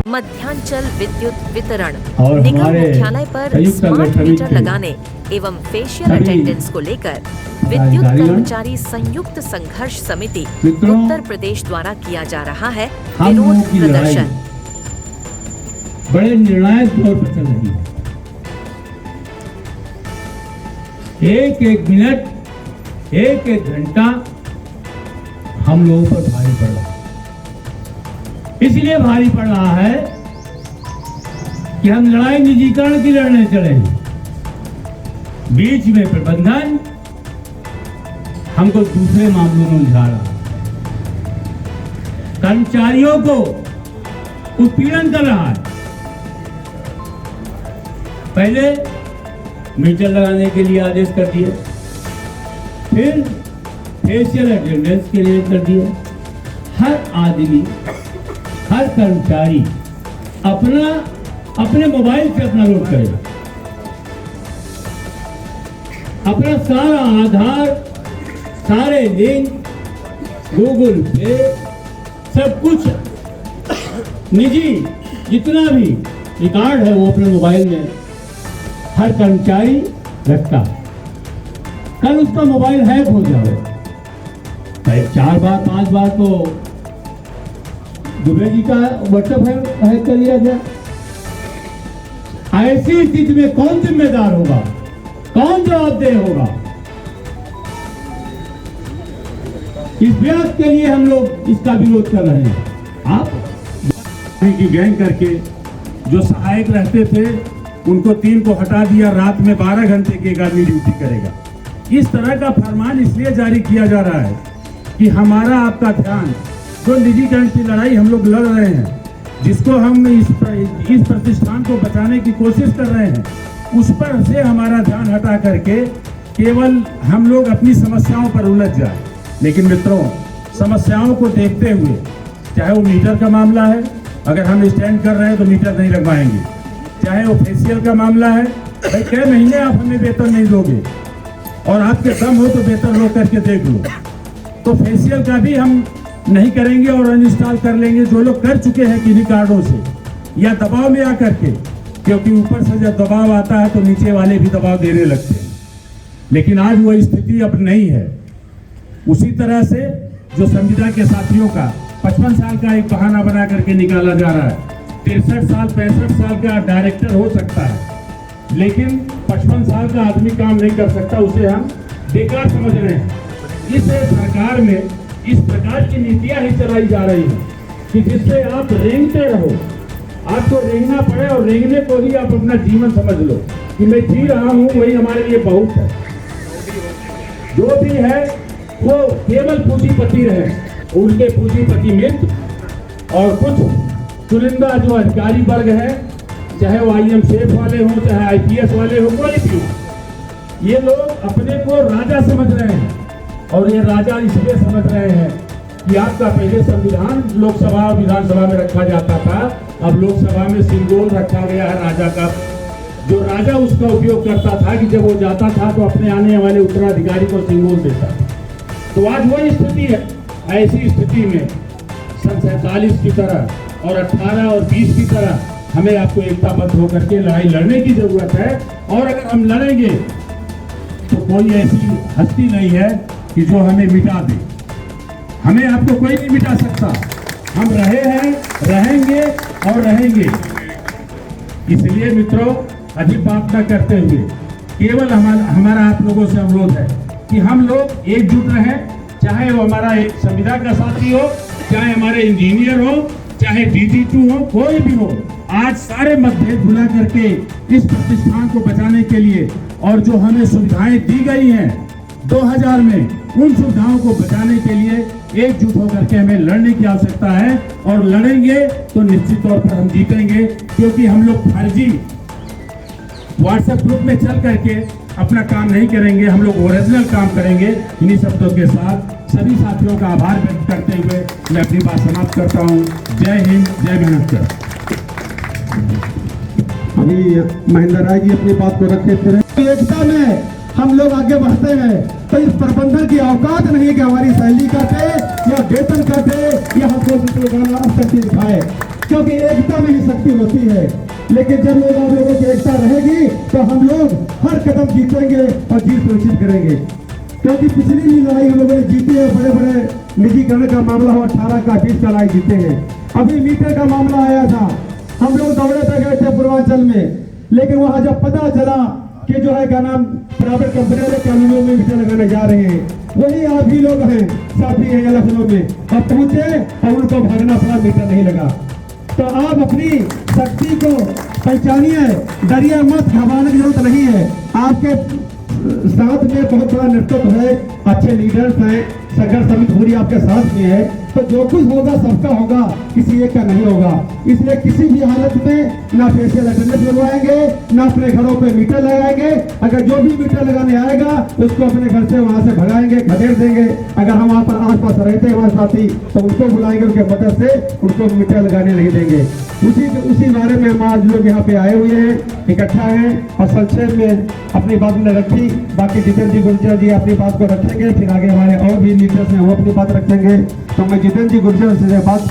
मध्यांचल विद्युत वितरण और निगम हमारे मुख्यालय पर संयुक्त स्मार्ट संगठन मीटर के लगाने एवं फेशियल सभी अटेंडेंस को लेकर विद्युत अधिकारीगण, कर्मचारी संयुक्त संघर्ष समिति मित्रों, उत्तर प्रदेश द्वारा किया जा रहा है हम विरोध लोगों की लड़ाई प्रदर्शन। बड़े निर्णायक तौर पर चल रही है। एक एक मिनट, एक एक घंटा हम लोगों पर भारी पड़ रहा है। इसलिए भारी पड़ रहा है कि हम लड़ाई निजीकरण की लड़ने चले हैं। बीच में प्रबंधन हमको दूसरे मामलों में उलझा रहा है, कर्मचारियों को उत्पीड़न कर रहा है। पहले मीटर लगाने के लिए आदेश कर दिए, फिर फेशियल अटेंडेंस के लिए कर दिए। हर आदमी, हर कर्मचारी अपने मोबाइल से अपना लोड करे, अपना सारा आधार, सारे लिंक, गूगल पे, सब कुछ निजी जितना भी रिकॉर्ड है वो अपने मोबाइल में हर कर्मचारी रखता। कल उसका मोबाइल हैक हो जाए, 4 बार 5 बार तो दुबे जी का व्हाट्सएप हैक कर लिया गया। ऐसी स्थिति में कौन जिम्मेदार होगा, कौन जवाबदेह होगा? इस बात के लिए हम लोग इसका विरोध कर रहे हैं। आप की गैंग करके जो सहायक रहते थे उनको 3 को हटा दिया, रात में 12 घंटे की एक आदमी ड्यूटी करेगा। इस तरह का फरमान इसलिए जारी किया जा रहा है कि हमारा आपका ध्यान, जो निजीकरण की लड़ाई हम लोग लड़ रहे हैं, जिसको हम इस प्रतिष्ठान को बचाने की कोशिश कर रहे हैं, उस पर से हमारा ध्यान हटा करके केवल हम लोग अपनी समस्याओं पर उलझ जाए। लेकिन मित्रों, समस्याओं को देखते हुए, चाहे वो मीटर का मामला है, अगर हम स्टैंड कर रहे हैं तो मीटर नहीं लगवाएंगे। चाहे वो फेशियल का मामला है, भाई कई महीने आप हमें वेतन नहीं दोगे और आपके दम हो तो वेतन लो करके देख लो, तो फेशियल का भी हम नहीं करेंगे और अनइंस्टॉल कर लेंगे जो लोग कर चुके हैं किन्हीं कार्डों से या दबाव में आकर के, क्योंकि ऊपर से जब दबाव आता है तो नीचे वाले भी दबाव देने लगते हैं। लेकिन आज वो स्थिति अब नहीं है। उसी तरह से जो संविदा के साथियों का 55 साल का एक बहाना बना करके निकाला जा रहा है। 63 साल 65 साल का डायरेक्टर हो सकता है, लेकिन 55 साल का आदमी काम नहीं कर सकता, उसे हम बेकार समझ रहे हैं। इस सरकार में इस प्रकार की नीतियां ही चलाई जा रही हैं कि जिससे आप रेंगते रहो, आपको रेंगना पड़े और रेंगने को ही आप अपना जीवन समझ लो कि मैं जी रहा हूं, वही हमारे लिए बहुत है। जो भी है वो केवल पूंजीपति रहे, उनके पूंजीपति मित्र और कुछ चुनिंदा जो अधिकारी वर्ग है, चाहे वो IM शेफ वाले हों, चाहे IPS वाले हों, कोई भी हो, ये लोग अपने को राजा समझ रहे हैं। और ये राजा इसलिए समझ रहे हैं कि आपका पहले संविधान लोकसभा और विधानसभा में रखा जाता था, अब लोकसभा में सिंबल रखा गया है राजा का। जो राजा उसका उपयोग करता था कि जब वो जाता था तो अपने आने वाले उत्तराधिकारी को सिंबल देता। तो आज वही स्थिति है। ऐसी स्थिति में सन 47 की तरह और 18 और 20 की तरह हमें आपको एकताबद्ध होकर के लड़ाई लड़ने की जरूरत है। और अगर हम लड़ेंगे तो कोई ऐसी हस्ती नहीं है कि जो हमें मिटा दे। हमें आपको कोई नहीं मिटा सकता। हम रहे हैं, रहेंगे और रहेंगे। इसलिए मित्रों, अधिक बात न करते हुए केवल हमारा आप लोगों से अनुरोध है कि हम लोग एकजुट रहें। चाहे वो हमारा एक संविदा का साथी हो, चाहे हमारे इंजीनियर हो, चाहे DG2 हो, कोई भी हो, आज सारे मतभेद भुला करके इस प्रतिष्ठान को बचाने के लिए और जो हमें सुविधाएं दी गई हैं 2000 में, उन सुविधाओं को बचाने के लिए एकजुट होकर के हमें लड़ने की आवश्यकता है। और लड़ेंगे तो निश्चित तौर पर हम जीतेंगे, क्योंकि हम लोग फर्जी व्हाट्सएप ग्रुप में चल करके अपना काम नहीं करेंगे, हम लोग ओरिजिनल काम करेंगे। इन्हीं शब्दों के साथ सभी साथियों का आभार व्यक्त करते हुए मैं अपनी बात समाप्त करता हूँ। जय हिंद, जय महाराष्ट्र। अभी महेंद्र राय जी अपनी बात को रखे थे। एकता में हम लोग आगे बढ़ते हैं तो इस प्रबंधन की औकात नहीं है कि हमारी सैली का थे या वेतन का थे या हमको दिखाए। क्योंकि एकता में ही शक्ति होती है। लेकिन जब लोग आप लोगों की एकता रहेगी तो हम लोग हर कदम जीतेंगे और जीत सुनिश्चित करेंगे। क्योंकि पिछली भी लड़ाई हम लोगों ने जीती है, बड़े बड़े निजीकरण का मामला हो 18 का 20 का लड़ाई जीते हैं। अभी मीटर का मामला आया था, हम लोग दौड़े पे गए थे पूर्वांचल में, लेकिन वहां जब पता चला कि जो है क्या नाम प्राइवेट कंपनी वाले कानूनों में मीटर लगाने जा रहे हैं, वही आप ही लोग हैं, साथी हैं लखनऊ में, और पहुंचे और उनको भागना पड़ा, मीटर नहीं लगा। तो आप अपनी शक्ति को पहचानिए, डरिए मत, घबराने की जरूरत नहीं है। आपके साथ में बहुत बड़ा नेतृत्व है, अच्छे लीडर्स हैं, संघर्ष समिति पूरी आपके साथ में है, तो जो कुछ होगा सबका होगा, किसी एक का नहीं होगा। इसलिए किसी भी हालत में ना फेशियल अटेंडेंस लगवाएंगे, ना अपने घरों पे मीटर लगाएंगे। अगर जो भी मीटर लगाने आएगा उसको अपने घर से वहां से भगाएंगे, खदेड़ देंगे। अगर हम वहां पर आस पास रहते हैं हमारे साथी तो उनको बुलाएंगे, उनके मदद से उनको मीटर लगाने नहीं देंगे। उसी बारे में हम आज लोग यहाँ पे आए हुए हैं, इकट्ठा हैं और संक्षेप में अपनी बात ने रखी। बाकी जितेंद्र जी गुर्जर जी अपनी बात को रखेंगे, फिर आगे हमारे और भी लीडर्स हैं वो अपनी बात रखेंगे। तो मैं जितेंद्र जी गुर्जर से बात